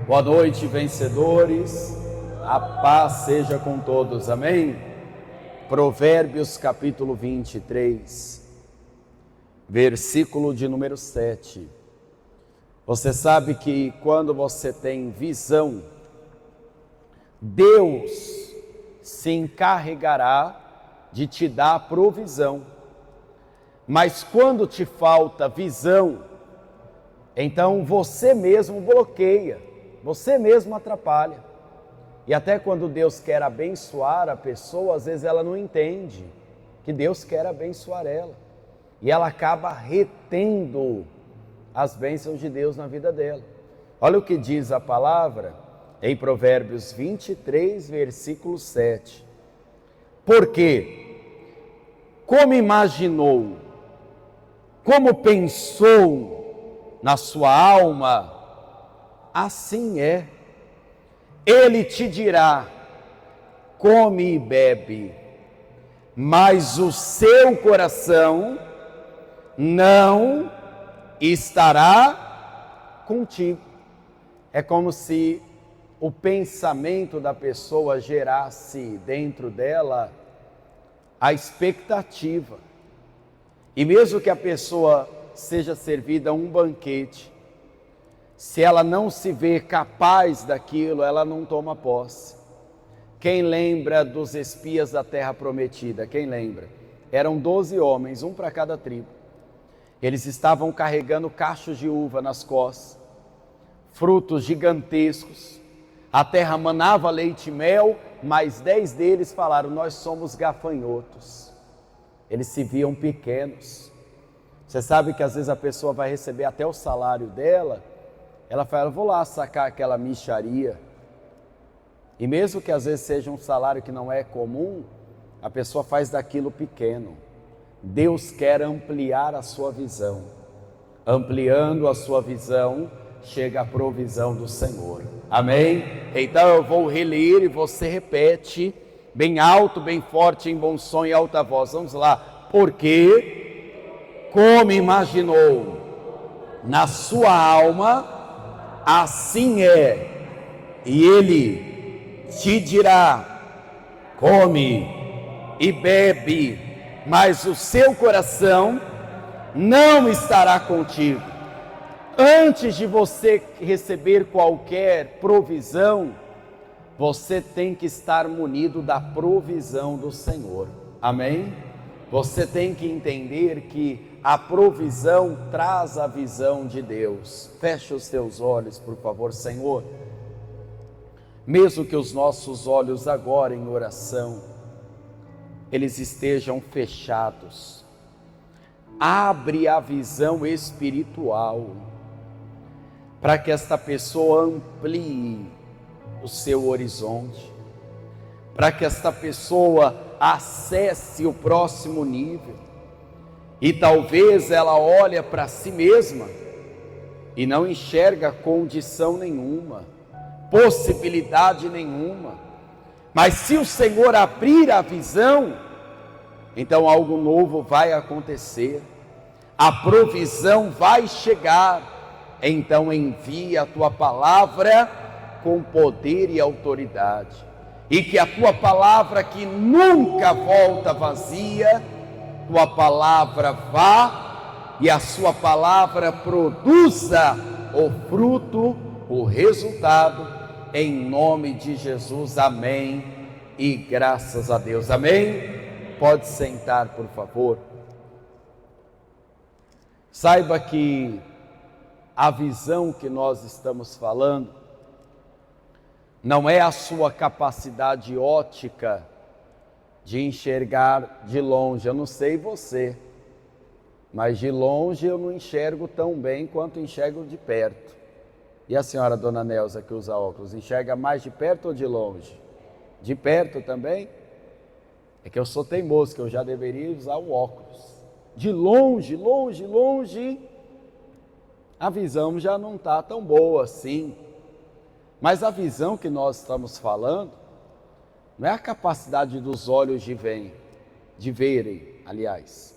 Boa noite, vencedores. A paz seja com todos. Amém? Provérbios capítulo 23, versículo de número 7. Você sabe que quando você tem visão, Deus se encarregará de te dar provisão. Mas quando te falta visão, então você mesmo bloqueia, você mesmo atrapalha. E até quando Deus quer abençoar a pessoa, às vezes ela não entende que Deus quer abençoar ela. E ela acaba retendo as bênçãos de Deus na vida dela. Olha o que diz a palavra em Provérbios 23, versículo 7. Porque, como imaginou, como pensou na sua alma, assim é. Ele te dirá, come e bebe, mas o seu coração não estará contigo. É como se o pensamento da pessoa gerasse dentro dela a expectativa. E mesmo que a pessoa seja servida a um banquete, se ela não se vê capaz daquilo, ela não toma posse. Quem lembra dos espias da terra prometida? Quem lembra? Eram 12 homens, um para cada tribo. Eles estavam carregando cachos de uva nas costas, frutos gigantescos. A terra manava leite e mel, mas 10 deles falaram, nós somos gafanhotos. Eles se viam pequenos. Você sabe que às vezes a pessoa vai receber até o salário dela, ela fala, vou lá sacar aquela mixaria. E mesmo que às vezes seja um salário que não é comum, a pessoa faz daquilo pequeno. Deus quer ampliar a sua visão. Ampliando a sua visão, chega a provisão do Senhor. Amém? Então eu vou reler e você repete, bem alto, bem forte, em bom som e alta voz. Vamos lá. Porque, como imaginou na sua alma, assim é, e ele te dirá, come e bebe, mas o seu coração não estará contigo. Antes de você receber qualquer provisão, você tem que estar munido da provisão do Senhor. Amém? Você tem que entender que a provisão traz a visão de Deus. Feche os teus olhos, por favor, Senhor. Mesmo que os nossos olhos agora em oração, eles estejam fechados. Abre a visão espiritual, para que esta pessoa amplie o seu horizonte, para que esta pessoa acesse o próximo nível. E talvez ela olhe para si mesma e não enxerga condição nenhuma, possibilidade nenhuma. Mas se o Senhor abrir a visão, então algo novo vai acontecer, a provisão vai chegar. Então envia a tua palavra com poder e autoridade, e que a tua palavra, que nunca volta vazia, tua palavra vá e a sua palavra produza o fruto, o resultado, em nome de Jesus, amém e graças a Deus, amém? Pode sentar, por favor. Saiba que a visão que nós estamos falando não é a sua capacidade ótica de enxergar de longe. Eu não sei você, mas de longe eu não enxergo tão bem quanto enxergo de perto. E a senhora Dona Nelza, que usa óculos, enxerga mais de perto ou de longe? De perto também? É que eu sou teimoso, que eu já deveria usar o óculos. De longe, longe, longe, a visão já não está tão boa assim. Mas a visão que nós estamos falando não é a capacidade dos olhos de verem, aliás.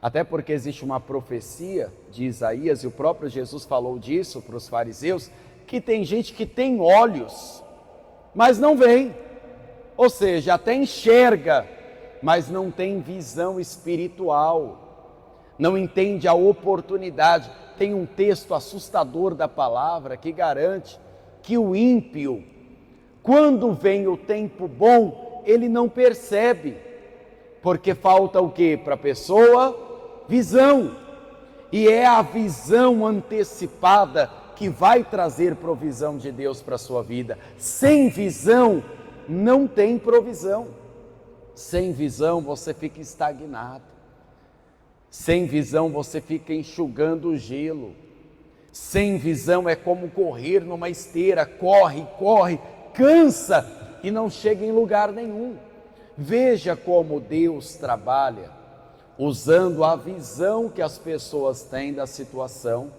Até porque existe uma profecia de Isaías, e o próprio Jesus falou disso para os fariseus, que tem gente que tem olhos, mas não vê. Ou seja, até enxerga, mas não tem visão espiritual, não entende a oportunidade. Tem um texto assustador da palavra que garante que o ímpio, quando vem o tempo bom, ele não percebe, porque falta o quê para a pessoa? Visão. E é a visão antecipada que vai trazer provisão de Deus para a sua vida. Sem visão, não tem provisão. Sem visão, você fica estagnado. Sem visão, você fica enxugando o gelo. Sem visão é como correr numa esteira, corre, cansa e não chega em lugar nenhum. Veja como Deus trabalha, usando a visão que as pessoas têm da situação,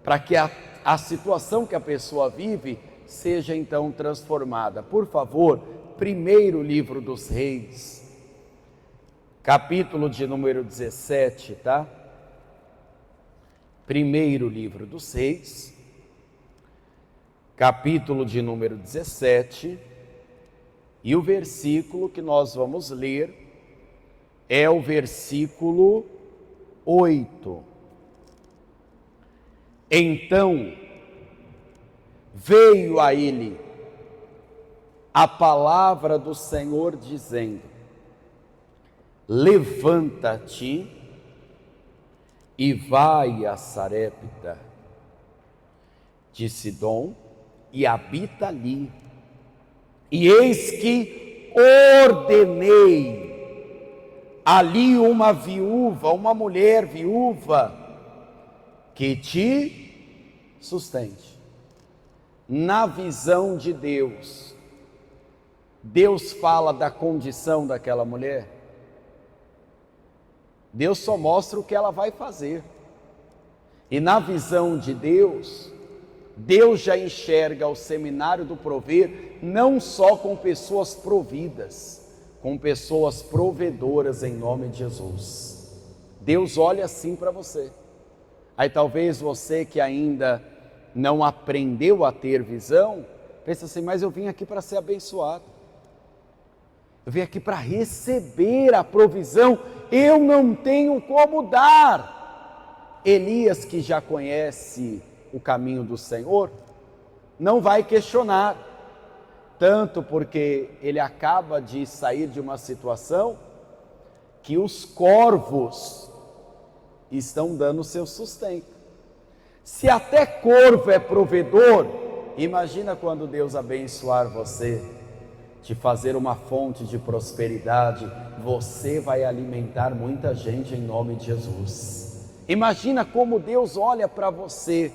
para que a situação que a pessoa vive seja então transformada. Por favor, primeiro livro dos Reis, capítulo de número 17, tá? Primeiro livro dos Reis, capítulo de número 17, e o versículo que nós vamos ler é o versículo 8. Então veio a ele a palavra do Senhor dizendo: levanta-te e vai a Sarepta de Sidom e habita ali. E eis que ordenei ali uma viúva, uma mulher viúva, que te sustente. Na visão de Deus, Deus fala da condição daquela mulher. Deus só mostra o que ela vai fazer. E na visão de Deus, Deus já enxerga o seminário do prover não só com pessoas providas, com pessoas provedoras em nome de Jesus. Deus olha assim para você. Aí talvez você que ainda não aprendeu a ter visão, pensa assim, mas eu vim aqui para ser abençoado. Eu vim aqui para receber a provisão, eu não tenho como dar. Elias, que já conhece o caminho do Senhor, não vai questionar, tanto porque ele acaba de sair de uma situação que os corvos estão dando seu sustento. Se até corvo é provedor, imagina quando Deus abençoar você, te fazer uma fonte de prosperidade, você vai alimentar muita gente em nome de Jesus. Imagina como Deus olha para você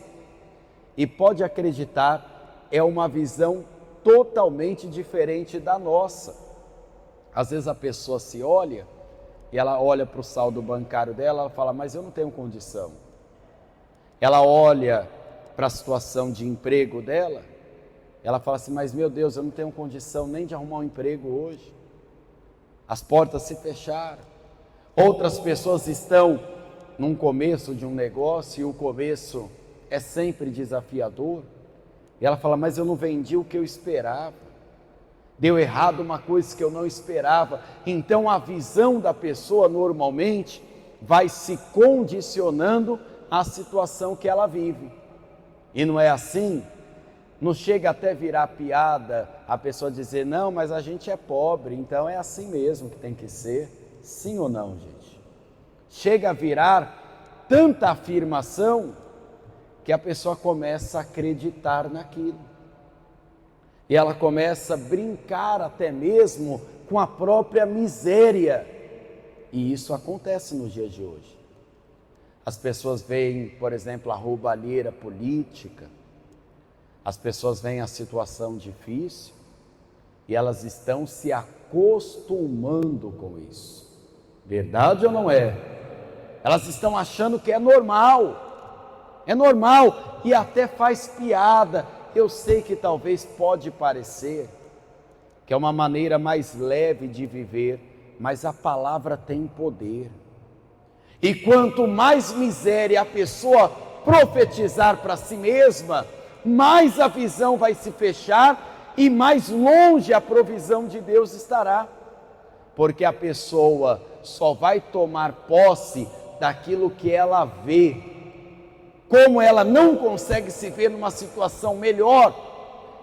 e pode acreditar, é uma visão totalmente diferente da nossa. Às vezes a pessoa se olha e ela olha para o saldo bancário dela, ela fala, mas eu não tenho condição. Ela olha para a situação de emprego dela, ela fala assim, mas meu Deus, eu não tenho condição nem de arrumar um emprego hoje. As portas se fecharam. Outras pessoas estão num começo de um negócio e o começo é sempre desafiador. E ela fala, mas eu não vendi o que eu esperava. Deu errado uma coisa que eu não esperava. Então a visão da pessoa normalmente vai se condicionando à situação que ela vive. E não é assim? Não chega até virar piada a pessoa dizer, não, mas a gente é pobre, então é assim mesmo que tem que ser. Sim ou não, gente? Chega a virar tanta afirmação que a pessoa começa a acreditar naquilo. E ela começa a brincar até mesmo com a própria miséria. E isso acontece nos dias de hoje. As pessoas veem, por exemplo, a roubalheira política. As pessoas veem a situação difícil e elas estão se acostumando com isso. Verdade ou não é? Elas estão achando que é normal e até faz piada. Eu sei que talvez pode parecer que é uma maneira mais leve de viver, mas a palavra tem poder. E quanto mais miséria a pessoa profetizar para si mesma, mais a visão vai se fechar e mais longe a provisão de Deus estará. Porque a pessoa só vai tomar posse daquilo que ela vê. Como ela não consegue se ver numa situação melhor,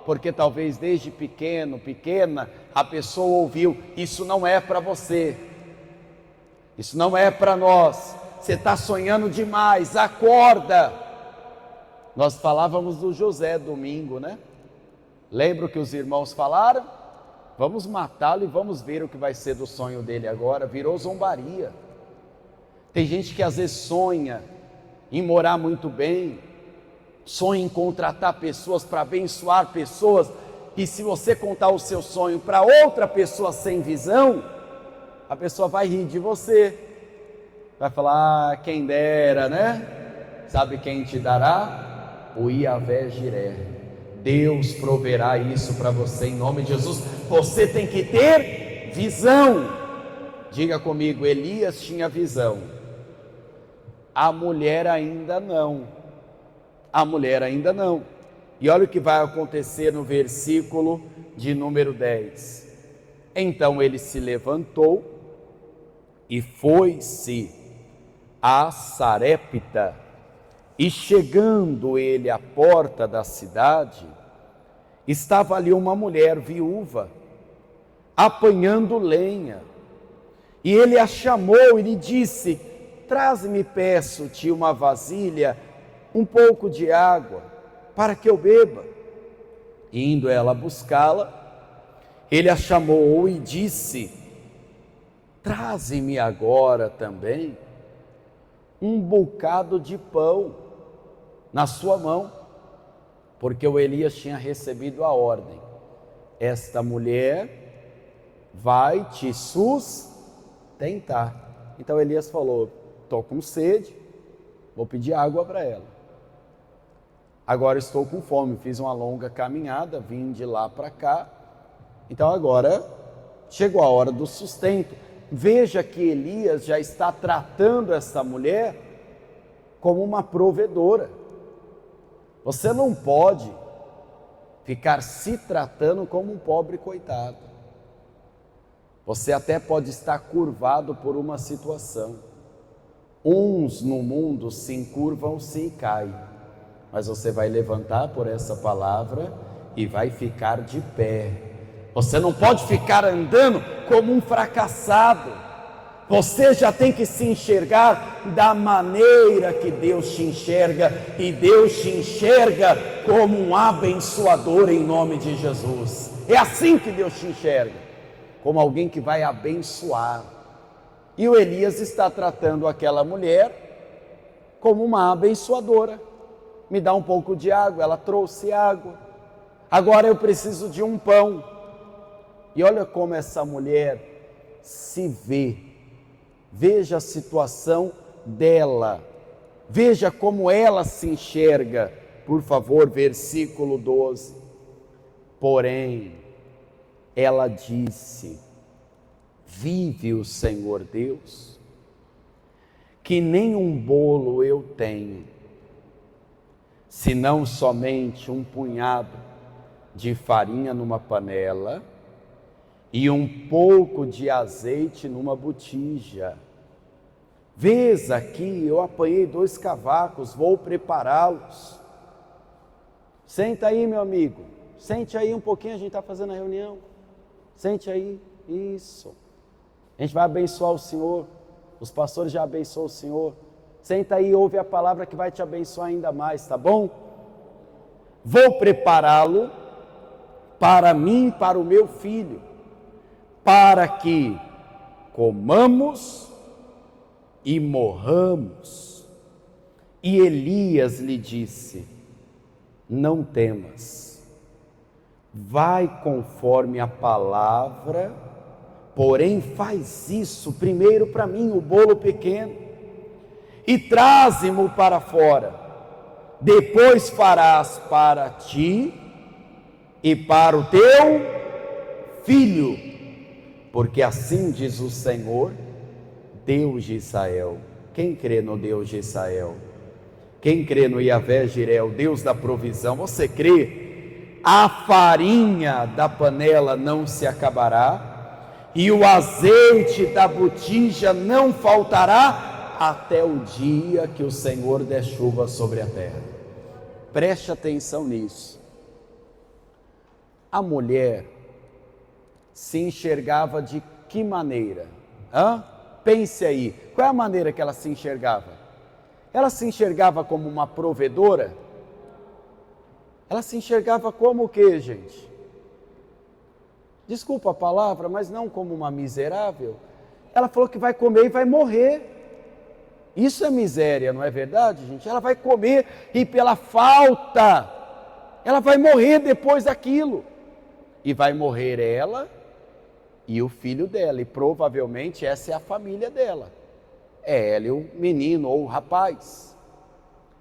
porque talvez desde pequena, a pessoa ouviu: isso não é para você, isso não é para nós, você está sonhando demais, acorda. Nós falávamos do José domingo, né? Lembra o que os irmãos falaram? Vamos matá-lo e vamos ver o que vai ser do sonho dele agora. Virou zombaria. Tem gente que às vezes sonha em morar muito bem, sonha em contratar pessoas para abençoar pessoas, e se você contar o seu sonho para outra pessoa sem visão, a pessoa vai rir de você, vai falar: ah, quem dera, né? Sabe quem te dará? O Iavé Jiré. Deus proverá isso para você em nome de Jesus. Você tem que ter visão. Diga comigo: Elias tinha visão, a mulher ainda não. A mulher ainda não. E olha o que vai acontecer no versículo de número 10. Então ele se levantou e foi-se a Sarepta, e chegando ele à porta da cidade, estava ali uma mulher viúva, apanhando lenha. E ele a chamou e lhe disse: traze-me, peço-te, uma vasilha, um pouco de água, para que eu beba. E indo ela buscá-la, ele a chamou e disse: traze-me agora também um bocado de pão na sua mão, porque o Elias tinha recebido a ordem: esta mulher vai te sustentar. Então Elias falou: estou com sede, vou pedir água para ela. Agora estou com fome, fiz uma longa caminhada, vim de lá para cá, então agora chegou a hora do sustento. Veja que Elias já está tratando essa mulher como uma provedora. Você não pode ficar se tratando como um pobre coitado. Você até pode estar curvado por uma situação. Uns no mundo se encurvam-se e caem, mas você vai levantar por essa palavra e vai ficar de pé. Você não pode ficar andando como um fracassado. Você já tem que se enxergar da maneira que Deus te enxerga, e Deus te enxerga como um abençoador em nome de Jesus. É assim que Deus te enxerga, como alguém que vai abençoar. E o Elias está tratando aquela mulher como uma abençoadora. Me dá um pouco de água, ela trouxe água. Agora eu preciso de um pão. E olha como essa mulher se vê. Veja a situação dela. Veja como ela se enxerga. Por favor, versículo 12. Porém, ela disse: vive o Senhor Deus, que nem um bolo eu tenho, senão somente um punhado de farinha numa panela e um pouco de azeite numa botija. Vês aqui, eu apanhei 2 cavacos, vou prepará-los. Senta aí, meu amigo, sente aí um pouquinho, a gente está fazendo a reunião. Sente aí, isso. A gente vai abençoar o Senhor, os pastores já abençoam o Senhor. Senta aí e ouve a palavra que vai te abençoar ainda mais, tá bom? Vou prepará-lo para mim e para o meu filho, para que comamos e morramos. E Elias lhe disse: não temas, vai conforme a palavra, porém faz isso primeiro para mim, o bolo pequeno, e traze-mo para fora, depois farás para ti e para o teu filho, porque assim diz o Senhor, Deus de Israel. Quem crê no Deus de Israel? Quem crê no Yahvé Jiré, o Deus da provisão, você crê? A farinha da panela não se acabará e o azeite da botija não faltará até o dia que o Senhor der chuva sobre a terra. Preste atenção nisso. A mulher se enxergava de que maneira? Pense aí, qual é a maneira que ela se enxergava? Ela se enxergava como uma provedora? Ela se enxergava como o quê, gente? Desculpa a palavra, mas não como uma miserável. Ela falou que vai comer e vai morrer. Isso é miséria, não é verdade, gente? Ela vai comer e pela falta, ela vai morrer depois daquilo. E vai morrer ela e o filho dela, e provavelmente essa é a família dela. É ela e o menino ou o rapaz.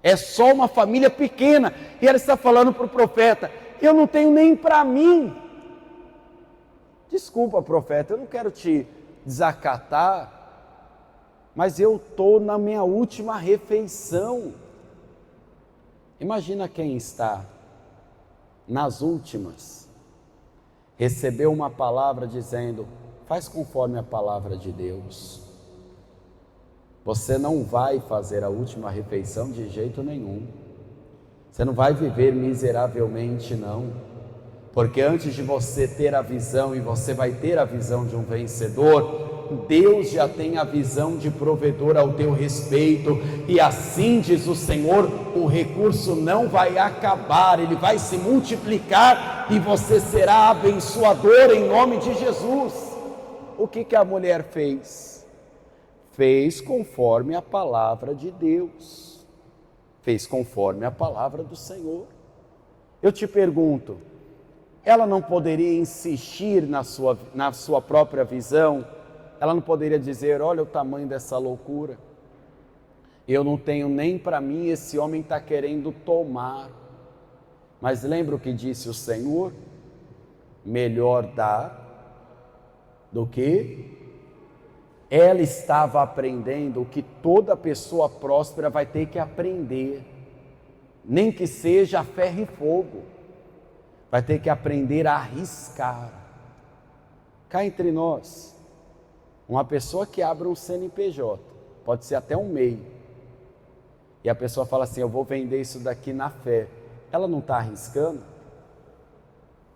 É só uma família pequena. E ela está falando para o profeta: eu não tenho nem para mim. Desculpa, profeta, eu não quero te desacatar, mas eu estou na minha última refeição. Imagina quem está nas últimas, recebeu uma palavra dizendo: faz conforme a palavra de Deus. Você não vai fazer a última refeição de jeito nenhum. Você não vai viver miseravelmente, não. Porque antes de você ter a visão, e você vai ter a visão de um vencedor, Deus já tem a visão de provedor ao teu respeito. E assim diz o Senhor, o recurso não vai acabar, ele vai se multiplicar e você será abençoador em nome de Jesus. O que a mulher fez? Fez conforme a palavra de Deus, fez conforme a palavra do Senhor. Eu te pergunto, ela não poderia insistir na sua própria visão? Ela não poderia dizer: olha o tamanho dessa loucura, eu não tenho nem para mim, esse homem está querendo tomar. Mas lembra o que disse o Senhor? Melhor dar do que... Ela estava aprendendo o que toda pessoa próspera vai ter que aprender, nem que seja a ferro e fogo, vai ter que aprender a arriscar. Cá entre nós, uma pessoa que abre um CNPJ, pode ser até um MEI, e a pessoa fala assim: eu vou vender isso daqui na fé. Ela não está arriscando?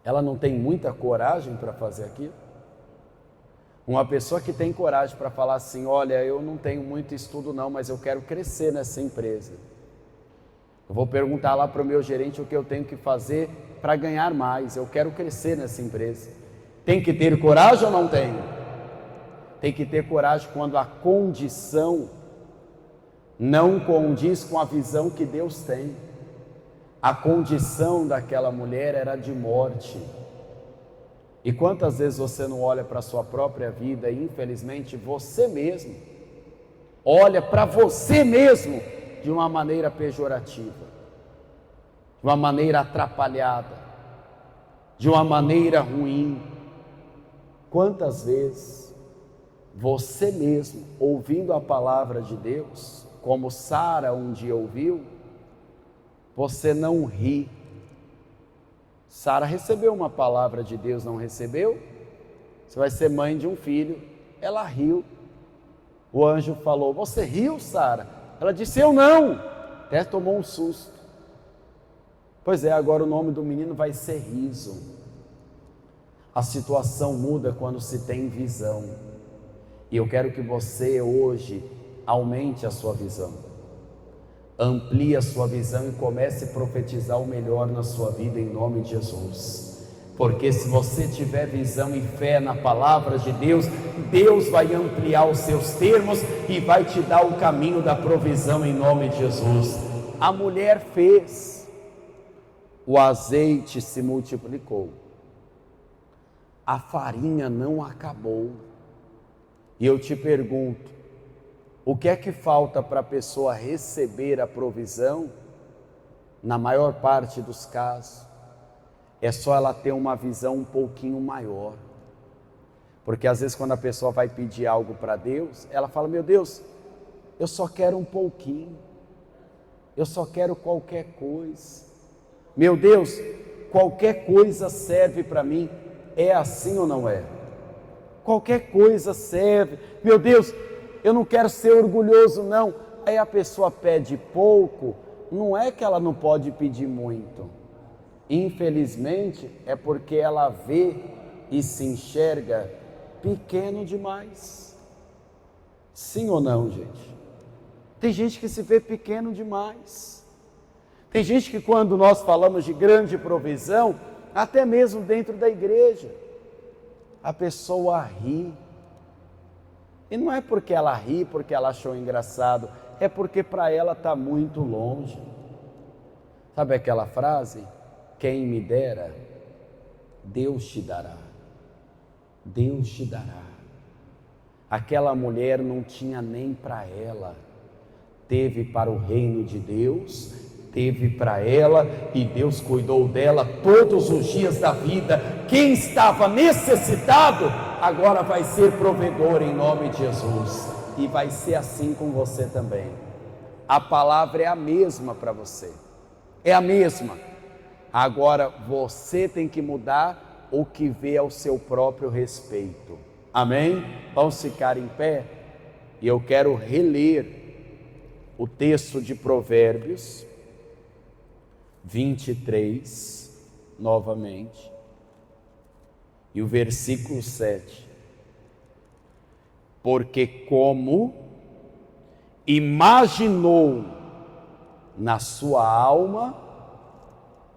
Ela não tem muita coragem para fazer aquilo? Uma pessoa que tem coragem para falar assim: olha, eu não tenho muito estudo não, mas eu quero crescer nessa empresa. Eu vou perguntar lá para o meu gerente o que eu tenho que fazer para ganhar mais. Eu quero crescer nessa empresa. Tem que ter coragem ou não tem? Tem que ter coragem quando a condição não condiz com a visão que Deus tem. A condição daquela mulher era de morte. E quantas vezes você não olha para a sua própria vida e infelizmente você mesmo olha para você mesmo de uma maneira pejorativa, de uma maneira atrapalhada, de uma maneira ruim. Quantas vezes você mesmo, ouvindo a palavra de Deus, como Sara um dia ouviu, você não ri. Sara recebeu uma palavra de Deus, não recebeu? Você vai ser mãe de um filho. Ela riu. O anjo falou: você riu, Sara? Ela disse: eu não. Até tomou um susto. Pois é, agora o nome do menino vai ser Riso. A situação muda quando se tem visão. E eu quero que você hoje aumente a sua visão. Amplie a sua visão e comece a profetizar o melhor na sua vida em nome de Jesus. Porque se você tiver visão e fé na palavra de Deus, Deus vai ampliar os seus termos e vai te dar o caminho da provisão em nome de Jesus. A mulher fez, o azeite se multiplicou, a farinha não acabou. E eu te pergunto, o que é que falta para a pessoa receber a provisão? Na maior parte dos casos, é só ela ter uma visão um pouquinho maior. Porque às vezes quando a pessoa vai pedir algo para Deus, ela fala: meu Deus, eu só quero um pouquinho. Eu só quero qualquer coisa. Meu Deus, qualquer coisa serve para mim. É assim ou não é? Qualquer coisa serve. Meu Deus, eu não quero ser orgulhoso não. Aí a pessoa pede pouco, não é que ela não pode pedir muito. Infelizmente é porque ela vê e se enxerga pequeno demais. Sim ou não, gente? Tem gente que se vê pequeno demais. Tem gente que quando nós falamos de grande provisão, até mesmo dentro da igreja, a pessoa ri. E não é porque ela ri, porque ela achou engraçado, é porque para ela está muito longe. Sabe aquela frase? Quem me dera, Deus te dará. Deus te dará. Aquela mulher não tinha nem para ela. Teve para o reino de Deus, teve para ela e Deus cuidou dela todos os dias da vida. Quem estava necessitado, agora vai ser provedor em nome de Jesus. E vai ser assim com você também. A palavra é a mesma para você. É a mesma. Agora você tem que mudar o que vê ao seu próprio respeito. Amém? Vamos ficar em pé? E eu quero reler o texto de Provérbios 23, novamente, e o versículo 7. Porque como imaginou na sua alma,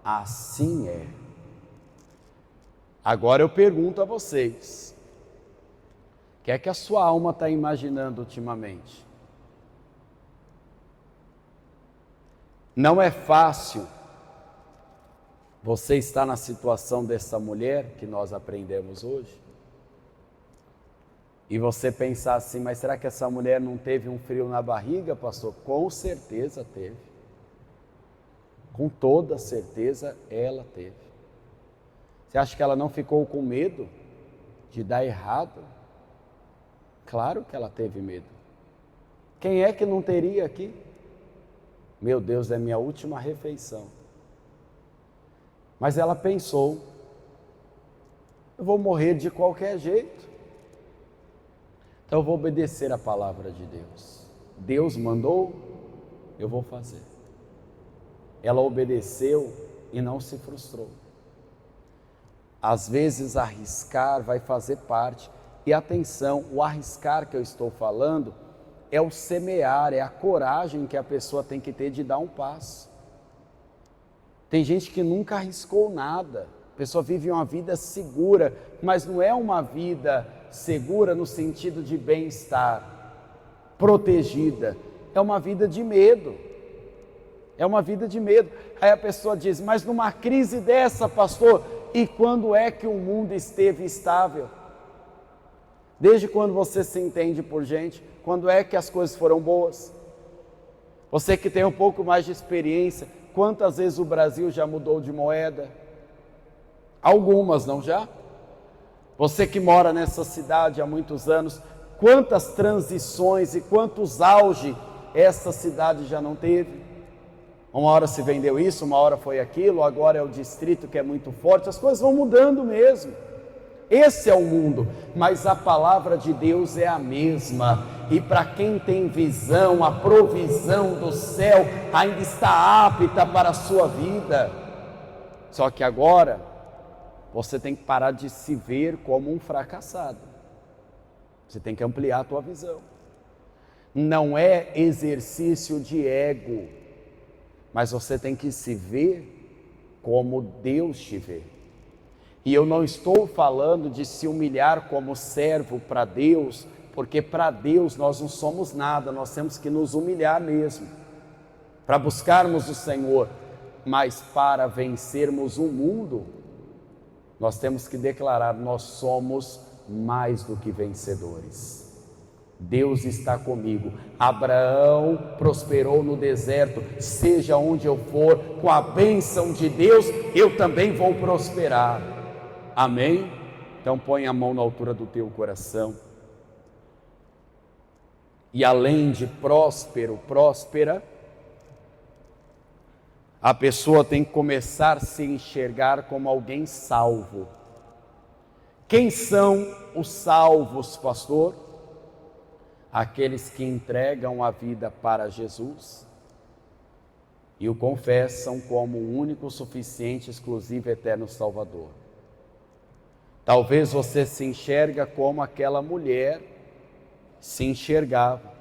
assim é. Agora eu pergunto a vocês, o que é que a sua alma está imaginando ultimamente? Não é fácil você estar na situação dessa mulher que nós aprendemos hoje e você pensar assim, mas será que essa mulher não teve um frio na barriga, pastor? Com certeza teve. Com toda certeza ela teve. Você acha que ela não ficou com medo de dar errado? Claro que ela teve medo. Quem é que não teria aqui? Meu Deus, é minha última refeição. Mas ela pensou, eu vou morrer de qualquer jeito. Então eu vou obedecer a palavra de Deus. Deus mandou, eu vou fazer. Ela obedeceu e não se frustrou. Às vezes arriscar vai fazer parte. E atenção, o arriscar que eu estou falando é o semear, é a coragem que a pessoa tem que ter de dar um passo. Tem gente que nunca arriscou nada, a pessoa vive uma vida segura, mas não é uma vida segura no sentido de bem-estar, protegida, é uma vida de medo, é uma vida de medo. Aí a pessoa diz, mas numa crise dessa, pastor, e quando é que o mundo esteve estável? Desde quando você se entende por gente? Quando é que as coisas foram boas? Você que tem um pouco mais de experiência, quantas vezes o Brasil já mudou de moeda? Algumas, não já? Você que mora nessa cidade há muitos anos, quantas transições e quantos auge essa cidade já não teve? Uma hora se vendeu isso, uma hora foi aquilo, agora é o distrito que é muito forte, as coisas vão mudando mesmo. Esse é o mundo, mas a palavra de Deus é a mesma. E para quem tem visão, a provisão do céu ainda está apta para a sua vida. Só que agora, você tem que parar de se ver como um fracassado. Você tem que ampliar a tua visão. Não é exercício de ego, mas você tem que se ver como Deus te vê. E eu não estou falando de se humilhar como servo para Deus, porque para Deus nós não somos nada, nós temos que nos humilhar mesmo, para buscarmos o Senhor. Mas para vencermos o mundo, nós temos que declarar, nós somos mais do que vencedores. Deus está comigo. Abraão prosperou no deserto, seja onde eu for, com a bênção de Deus, eu também vou prosperar. Amém? Então põe a mão na altura do teu coração. E além de próspero, próspera, A pessoa tem que começar a se enxergar como alguém salvo. Quem são os salvos, pastor? Aqueles que entregam a vida para Jesus e o confessam como o único, suficiente, exclusivo, eterno Salvador. Talvez você se enxerga como aquela mulher se enxergava.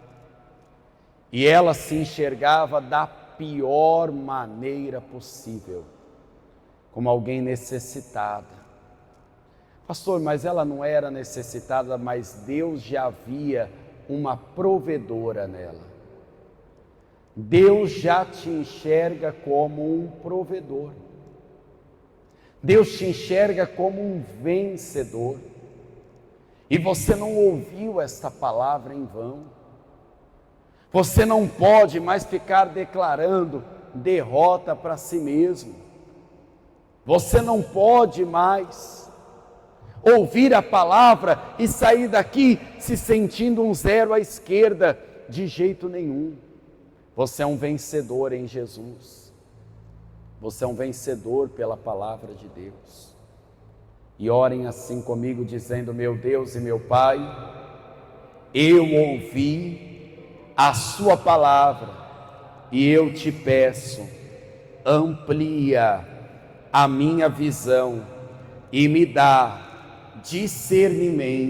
E ela se enxergava da pior maneira possível, como alguém necessitada. Pastor, mas ela não era necessitada, mas Deus já havia uma provedora nela. Deus já te enxerga como um provedor. Deus te enxerga como um vencedor. E você não ouviu esta palavra em vão. Você não pode mais ficar declarando derrota para si mesmo. Você não pode mais ouvir a palavra e sair daqui se sentindo um zero à esquerda, de jeito nenhum. Você é um vencedor em Jesus. Você é um vencedor pela palavra de Deus. E orem assim comigo, dizendo: meu Deus e meu Pai, eu ouvi a sua palavra e eu te peço, amplia a minha visão e me dá discernimento